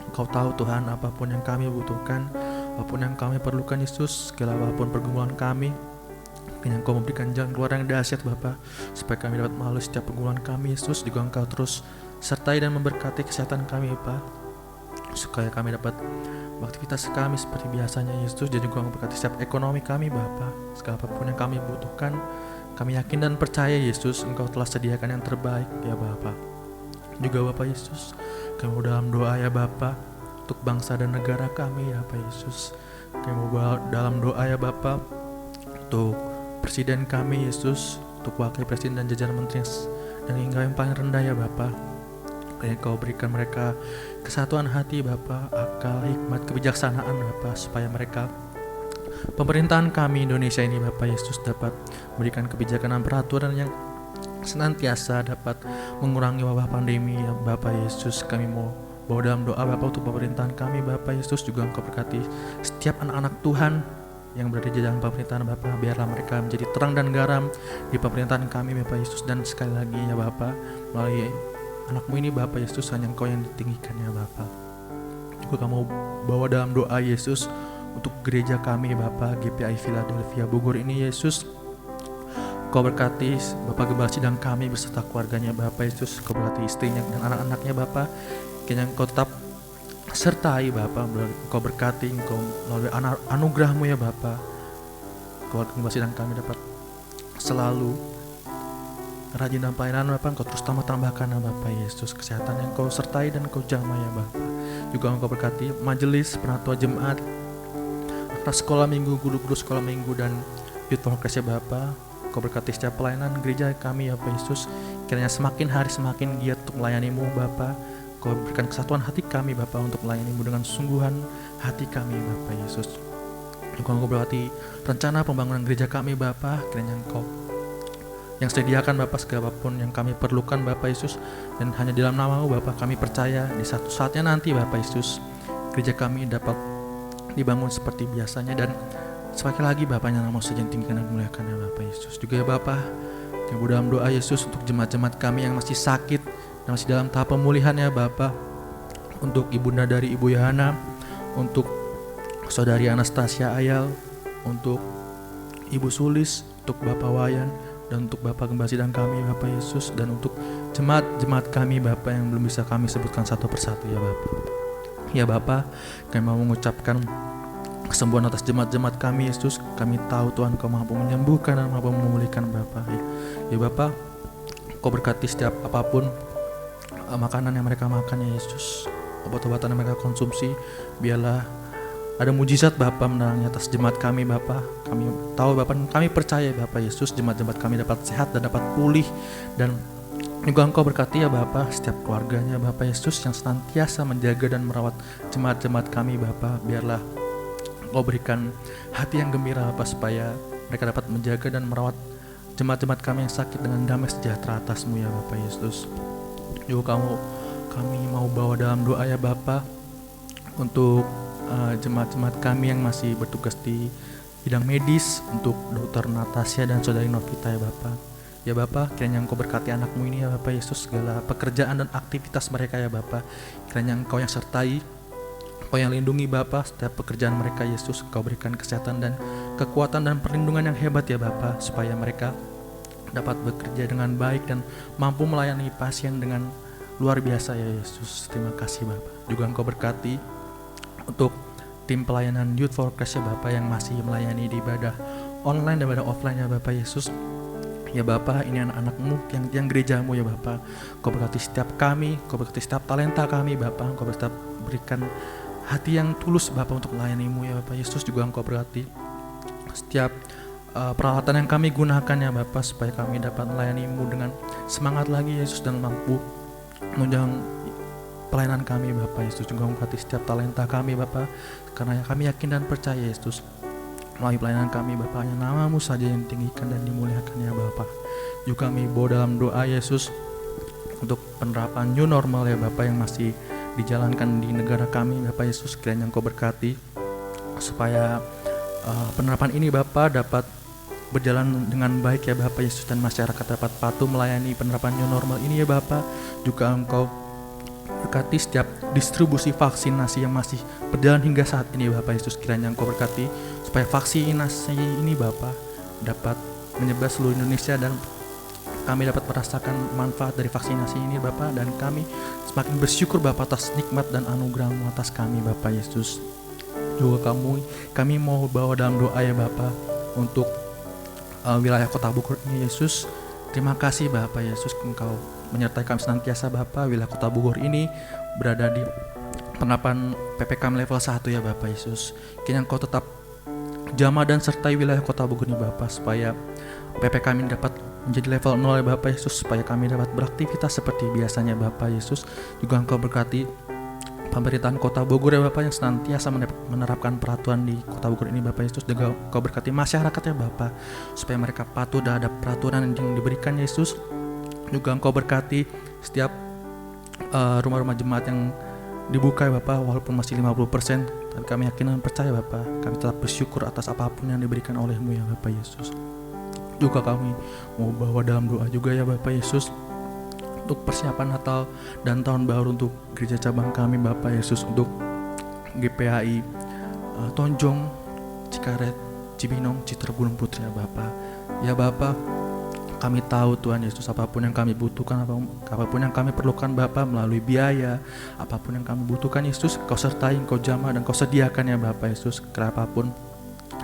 Engkau tahu Tuhan apapun yang kami butuhkan, apapun yang kami perlukan Yesus, segala apapun pergumulan kami, yang Engkau memberikan jalan keluar yang dahsyat Bapa, supaya kami dapat melalui setiap pergumulan kami Yesus. Juga Engkau terus sertai dan memberkati kesehatan kami Bapa, supaya kami dapat aktivitas kami seperti biasanya Yesus. Dan juga memberkati setiap ekonomi kami Bapa, segala apapun yang kami butuhkan, kami yakin dan percaya Yesus Engkau telah sediakan yang terbaik ya Bapa. Juga Bapa Yesus, kami mau dalam doa ya Bapa untuk bangsa dan negara kami ya Bapa Yesus. Kami mau dalam doa ya Bapa untuk presiden kami Yesus, untuk wakil presiden dan jajaran menteri dan hingga yang paling rendah ya Bapa. Kiranya Kau berikan mereka kesatuan hati Bapa, akal, hikmat, kebijaksanaan Bapa, supaya mereka, pemerintahan kami Indonesia ini Bapa Yesus, dapat memberikan kebijakan dan peraturan yang senantiasa dapat mengurangi wabah pandemi ya Bapa Yesus. Kami mau bawa dalam doa Bapa untuk pemerintahan kami Bapa Yesus. Juga Engkau berkati setiap anak-anak Tuhan yang berada di dalam pemerintahan Bapa, biarlah mereka menjadi terang dan garam di pemerintahan kami Bapa Yesus. Dan sekali lagi ya Bapa, melalui anak-Mu ini Bapa Yesus, hanya Engkau yang ditinggikan ya Bapa. Juga kamu bawa dalam doa Yesus untuk gereja kami Bapa, GPI Philadelphia Bogor ini Yesus. Kau berkati Bapak Gembala Sidang kami beserta keluarganya Bapak Yesus. Kau berkati istrinya dan anak-anaknya Bapak. Kiranya Engkau tetap sertai Bapak. Kau berkati, Engkau melalui anugerah-Mu ya Bapak, keluarga Gembala Sidang kami dapat selalu rajin dalam pelayanan Bapak. Engkau terus tambahkan ya Bapak Yesus, kesehatan yang Kau sertai dan Kau jamah ya Bapak. Juga Engkau berkati majelis, penatua jemaat, anak sekolah minggu, guru-guru sekolah minggu, dan youth progress ya Bapak. Kau berkati setiap pelayanan gereja kami ya Bapak Yesus. Kiranya semakin hari semakin giat untuk melayani-Mu Bapak. Kau berikan kesatuan hati kami Bapak untuk melayani-Mu dengan sungguhan hati kami Bapak Yesus. Juga Engkau berkati rencana pembangunan gereja kami Bapak. Kiranya Engkau yang sediakan Bapak segala apapun yang kami perlukan Bapak Yesus. Dan hanya di dalam nama-Mu Bapak kami percaya di satu saatnya nanti Bapak Yesus, gereja kami dapat dibangun seperti biasanya. Dan sekali lagi Bapak, yang nama saja yang tinggikan dan muliakan ya Bapak Yesus. Juga ya Bapak, kami dalam doa Yesus untuk jemaat-jemaat kami yang masih sakit dan masih dalam tahap pemulihan ya Bapak. Untuk ibunda dari Ibu Yana, untuk saudari Anastasia Ayal, untuk Ibu Sulis, untuk Bapak Wayan, dan untuk Bapak Gembala Sidang kami Bapak Yesus, dan untuk jemaat-jemaat kami Bapak yang belum bisa kami sebutkan satu persatu ya Bapak. Ya Bapak, kami mau mengucapkan kesembuhan atas jemaat-jemaat kami Yesus. Kami tahu Tuhan Kau mampu menyembuhkan dan mampu memulihkan Bapak. Ya Bapak, Kau berkati setiap apapun makanan yang mereka makan ya Yesus, obat-obatan yang mereka konsumsi, biarlah ada mujizat Bapak menerangi atas jemaat kami Bapak. Kami tahu Bapak, kami percaya Bapak Yesus, jemaat-jemaat kami dapat sehat dan dapat pulih. Dan juga Engkau berkati ya Bapak setiap keluarganya Bapak Yesus yang senantiasa menjaga dan merawat jemaat-jemaat kami Bapak. Biarlah Kau berikan hati yang gembira Bapak, supaya mereka dapat menjaga dan merawat jemaat-jemaat kami yang sakit dengan damai sejahtera atas-Mu ya Bapak Yesus. Juga kami mau bawa dalam doa ya Bapak untuk jemaat-jemaat kami yang masih bertugas di bidang medis, untuk Dokter Natasha dan Saudari Novita ya Bapak. Ya Bapak, kiranya Engkau berkati anak-Mu ini ya Bapak Yesus, segala pekerjaan dan aktivitas mereka ya Bapak. Kiranya Engkau yang sertai, Kau yang lindungi Bapak setiap pekerjaan mereka Yesus. Kau berikan kesehatan dan kekuatan dan perlindungan yang hebat ya Bapak, supaya mereka dapat bekerja dengan baik dan mampu melayani pasien dengan luar biasa ya Yesus. Terima kasih Bapak. Juga Engkau berkati untuk tim pelayanan Youth for Christ ya Bapak, yang masih melayani di ibadah online dan ibadah offline ya Bapak Yesus. Ya Bapak, ini anak-anak-Mu yang gereja-Mu ya Bapak. Kau berkati setiap kami, Kau berkati setiap talenta kami Bapak. Kau berikan hati yang tulus Bapak untuk melayani-Mu ya Bapak Yesus. Juga Engkau berkati setiap peralatan yang kami gunakan ya Bapa, supaya kami dapat melayani-Mu dengan semangat lagi Yesus, dan mampu menunjang pelayanan kami Bapa Yesus. Juga memberkati setiap talenta kami Bapa, karena kami yakin dan percaya Yesus, melalui pelayanan kami Bapa, hanya nama-Mu saja yang ditinggikan dan dimuliakan ya Bapa. Juga kami bawa dalam doa Yesus untuk penerapan new normal ya Bapa, yang masih dijalankan di negara kami Bapa Yesus. Kiranya Engkau berkati supaya penerapan ini Bapa dapat berjalan dengan baik ya Bapa Yesus, dan masyarakat dapat patuh melayani penerapan new normal ini ya Bapa. Juga Engkau berkati setiap distribusi vaksinasi yang masih berjalan hingga saat ini Bapa Yesus. Kiranya Engkau berkati supaya vaksinasi ini Bapa dapat menyebar seluruh Indonesia, dan kami dapat merasakan manfaat dari vaksinasi ini Bapa, dan kami semakin bersyukur Bapa atas nikmat dan anugerah-Mu atas kami Bapa Yesus. Juga kami mau bawa dalam doa ya Bapa untuk wilayah Kota Bogor ini Yesus. Terima kasih Bapa Yesus, Engkau menyertai kami senantiasa Bapa. Wilayah Kota Bogor ini berada di penerapan PPKM level 1 ya Bapa Yesus. Kiranya Engkau tetap jamah dan sertai wilayah Kota Bogor ini Bapa, supaya PPKM ini dapat menjadi level 0 ya Bapa Yesus, supaya kami dapat beraktivitas seperti biasanya Bapa Yesus. Juga Engkau berkati pemerintahan Kota Bogor ya Bapa, yang senantiasa menerapkan peraturan di Kota Bogor ini Bapa Yesus. Juga Engkau berkati masyarakat ya Bapa, supaya mereka patuh terhadap peraturan yang diberikan Yesus. Juga Engkau berkati setiap rumah-rumah jemaat yang dibuka ya Bapa, walaupun masih 50%, tapi kami yakin dan percaya Bapa, kami tetap bersyukur atas apapun yang diberikan oleh-Mu ya Bapa Yesus. Juga kami mau bawa dalam doa juga ya Bapa Yesus untuk persiapan Natal dan Tahun Baru untuk gereja cabang kami Bapa Yesus, untuk GPAI Tonjong, Cikaret, Cibinong, Citra Gunung Putri ya Bapa. Ya Bapa, kami tahu Tuhan Yesus, apapun yang kami butuhkan, apapun yang kami perlukan Bapa, melalui biaya, apapun yang kami butuhkan Yesus, Kau sertai, Kau jamah, dan Kau sediakan ya Bapa Yesus. Apapun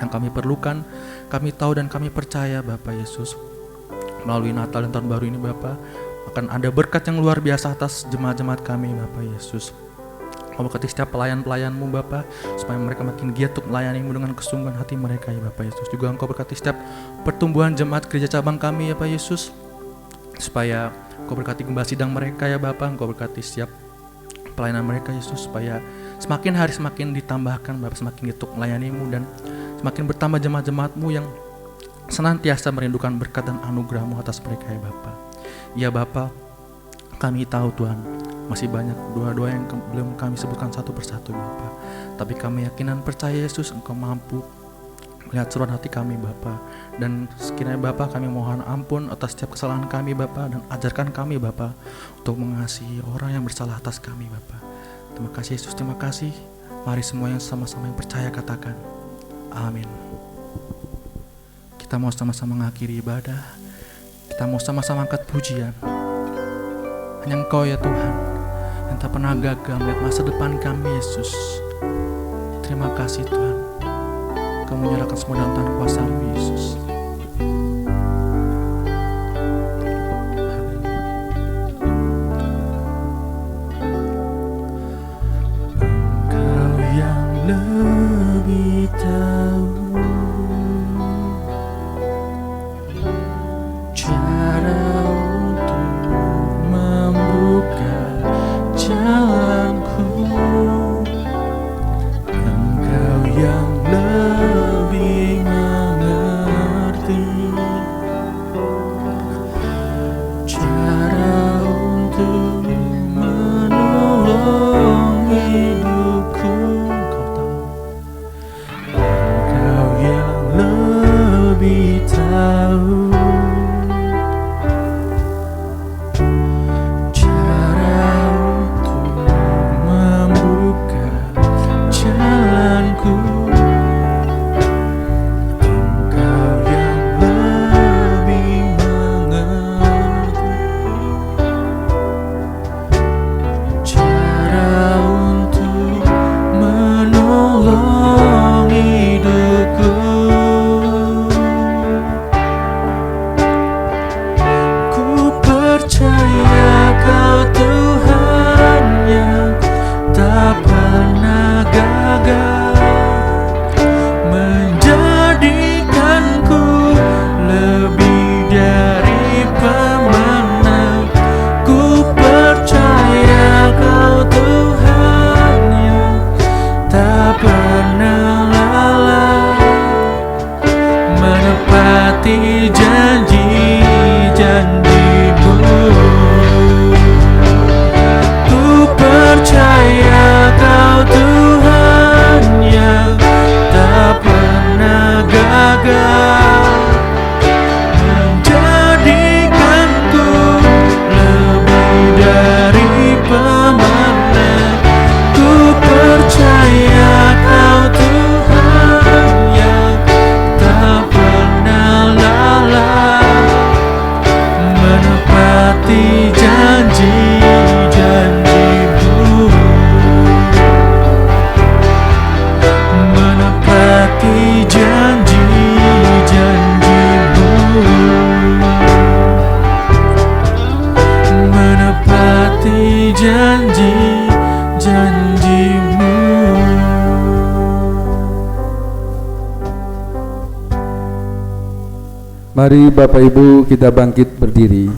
yang kami perlukan, kami tahu dan kami percaya Bapa Yesus, melalui Natal dan Tahun Baru ini Bapa, akan ada berkat yang luar biasa atas jemaat-jemaat kami Bapa Yesus. Kau berkati setiap pelayan-pelayan-Mu Bapa, supaya mereka makin giat untuk melayani-Mu dengan kesungguhan hati mereka ya Bapa Yesus. Juga Engkau berkati setiap pertumbuhan jemaat gereja cabang kami ya Pak Yesus, supaya Engkau berkati gembala sidang mereka ya Bapa. Engkau berkati setiap pelayanan mereka Yesus, supaya semakin hari semakin ditambahkan Bapa, semakin giat untuk melayani-Mu, dan semakin bertambah jemaat-jemaat-Mu yang senantiasa merindukan berkat dan anugerah-Mu atas mereka ya Bapa. Ya Bapa, kami tahu Tuhan, masih banyak doa-doa yang belum kami sebutkan satu persatu Bapa, tapi kami yakin dan percaya Yesus, Engkau mampu melihat seluruh hati kami Bapa. Dan sekiranya Bapa, kami mohon ampun atas setiap kesalahan kami Bapa, dan ajarkan kami Bapa untuk mengasihi orang yang bersalah atas kami Bapa. Terima kasih Yesus, terima kasih. Mari semua yang sama-sama yang percaya katakan amin. Kita mau sama-sama mengakhiri ibadah, kita mau sama-sama angkat pujian. Hanya Engkau ya Tuhan yang tak pernah gagal melihat masa depan kami Yesus. Terima kasih Tuhan, Kau menyerahkan semua dalam tangan kuasa-Mu Yesus. Engkau yang lebih tahu cara untuk membuka jalanku. Engkau yang lebih mengerti Mari Bapak Ibu kita bangkit berdiri.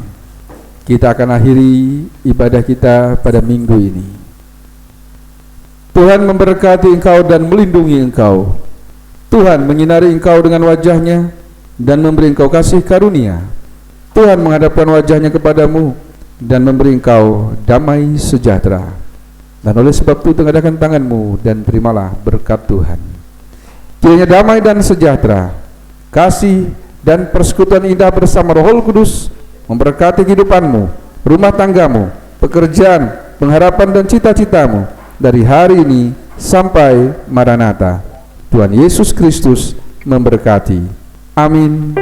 Kita akan akhiri ibadah kita pada minggu ini. Tuhan memberkati engkau dan melindungi engkau. Tuhan menyinari engkau dengan wajah-Nya dan memberi engkau kasih karunia. Tuhan menghadapkan wajah-Nya kepadamu dan memberi engkau damai sejahtera. Dan oleh sebab itu tengadahkan tanganmu dan terimalah berkat Tuhan. Kiranya damai dan sejahtera, kasih dan persekutuan indah bersama Roh Kudus memberkati kehidupanmu, rumah tanggamu, pekerjaan, pengharapan dan cita-citamu dari hari ini sampai Maranatha. Tuhan Yesus Kristus memberkati. Amin.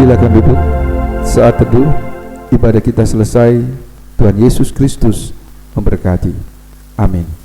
Silakan duduk. Saat teduh ibadah kita selesai. Tuhan Yesus Kristus memberkati. Amin.